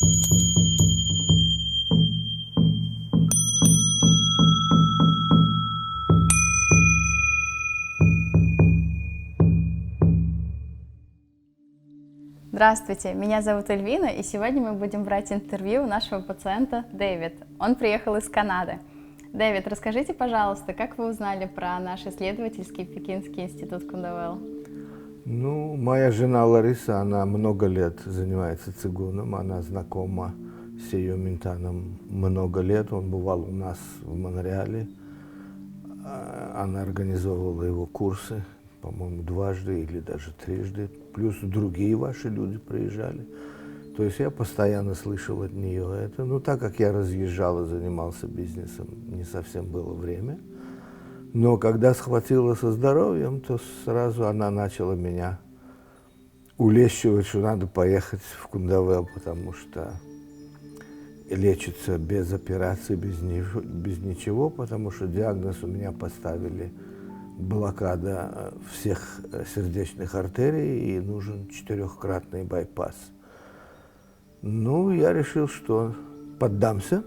Здравствуйте, меня зовут Эльвина, и сегодня мы будем брать интервью у нашего пациента Дэвид. Он приехал из Канады. Дэвид, расскажите, пожалуйста, как вы узнали про наш исследовательский Пекинский институт Кундавелл? Ну, моя жена Лариса, она много лет занимается цигуном, она знакома с Сио Минтаном много лет, он бывал у нас в Монреале, она организовывала его курсы, по-моему, дважды или даже трижды, плюс другие ваши люди приезжали. То есть я постоянно слышал от нее это. Но так как я разъезжал и занимался бизнесом, не совсем было время. Но когда схватила со здоровьем, то сразу она начала меня улещивать, что надо поехать в Кундавелл, потому что лечится без операции, без ничего, потому что диагноз у меня поставили блокада всех сердечных артерий и нужен 4-кратный байпас. Ну, я решил, что поддамся.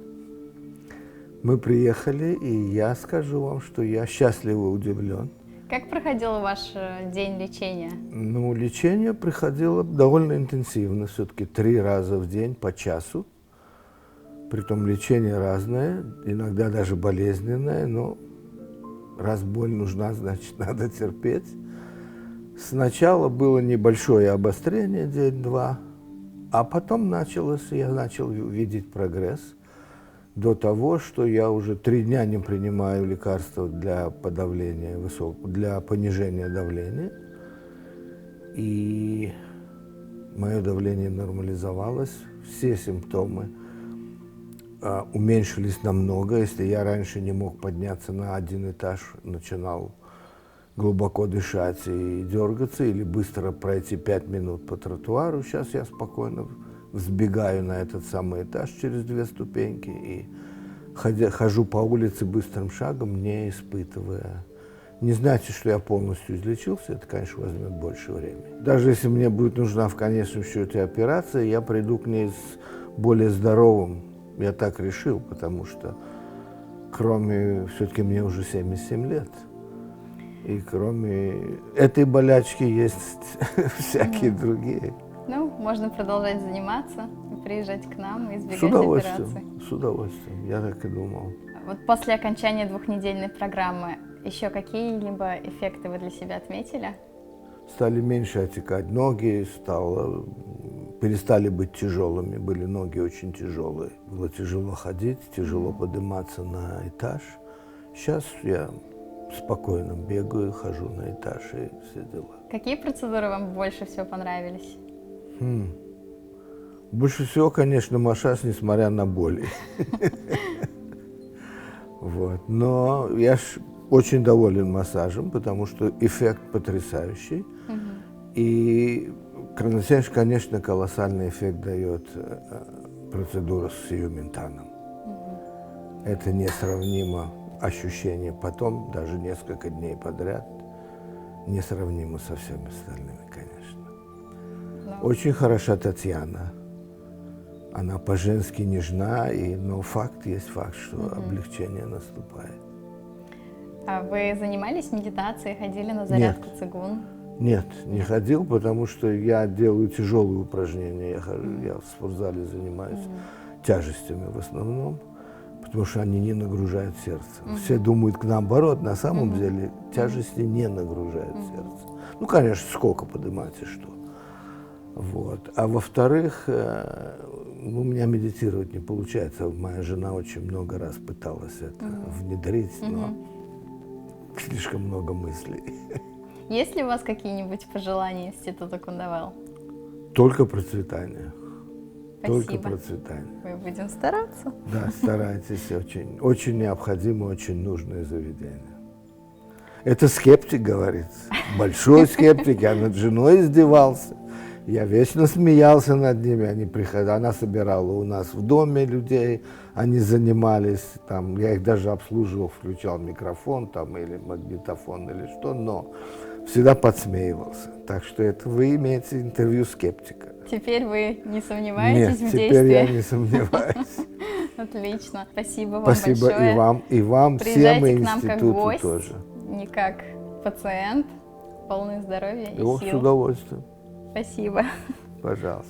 Мы приехали, и я скажу вам, что я счастливо удивлен. Как проходил ваш день лечения? Ну, лечение проходило довольно интенсивно, все-таки 3 раза в день по часу. Притом лечение разное, иногда даже болезненное, но раз боль нужна, значит, надо терпеть. Сначала было небольшое обострение, день-два, а потом я начал видеть прогресс до того, что я уже 3 дня не принимаю лекарства для подавления для понижения давления. И мое давление нормализовалось, все симптомы уменьшились намного. Если я раньше не мог подняться на 1 этаж, начинал глубоко дышать и дергаться, или быстро пройти 5 минут по тротуару, сейчас я спокойно взбегаю на этот самый этаж через 2 ступеньки и хожу по улице быстрым шагом, не испытывая. Не значит, что я полностью излечился, это, конечно, возьмет больше времени. Даже если мне будет нужна в конечном счете операция, я приду к ней с более здоровым. Я так решил, потому что все-таки мне уже 77 лет. И кроме этой болячки есть всякие другие. Ну, можно продолжать заниматься, приезжать к нам и избегать С удовольствием, операций. с удовольствием, я так и думал. Вот после окончания 2-недельной программы еще какие-либо эффекты вы для себя отметили? Стали меньше отекать ноги, перестали быть тяжелыми, были ноги очень тяжелые. Было тяжело ходить, тяжело подниматься на этаж. Сейчас я спокойно бегаю, хожу на этаж и все дела. Какие процедуры вам больше всего понравились? Больше всего, конечно, массаж, несмотря на боли. Вот. Но я очень доволен массажем, потому что эффект потрясающий. И, конечно, колоссальный эффект дает процедура с Сио Минтаном. Это несравнимо ощущение потом, даже несколько дней подряд, несравнимо со всеми остальными, конечно. Очень хороша Татьяна. Она по-женски нежна, но факт есть факт, что облегчение наступает. А вы занимались медитацией, ходили на зарядку цигун? Нет, не ходил, потому что я делаю тяжелые упражнения. Я в спортзале занимаюсь тяжестями в основном, потому что они не нагружают сердце. Все думают наоборот, на самом деле тяжести не нагружают сердце. Ну, конечно, сколько поднимать и что. Вот. А во-вторых, у меня медитировать не получается. Моя жена очень много раз пыталась это внедрить, но слишком много мыслей. Есть ли у вас какие-нибудь пожелания Института Кундавелл? Только процветание. Спасибо. Только процветание. Мы будем стараться. Да, старайтесь. Очень, очень необходимо, очень нужное заведение. Это скептик, говорит. Большой скептик. Я над женой издевался. Я вечно смеялся над ними. Она собирала у нас в доме людей, они занимались, там, я их даже обслуживал, включал микрофон там, или магнитофон, или что, но всегда подсмеивался. Так что это вы имеете интервью скептика. Теперь вы не сомневаетесь Нет, в теперь я действии? не сомневаюсь. Отлично. Спасибо вам Спасибо большое. и вам, всем Приезжайте и к нам как институту гость, тоже. не как пациент. Полное здоровья и С сил. удовольствием. Спасибо. Пожалуйста.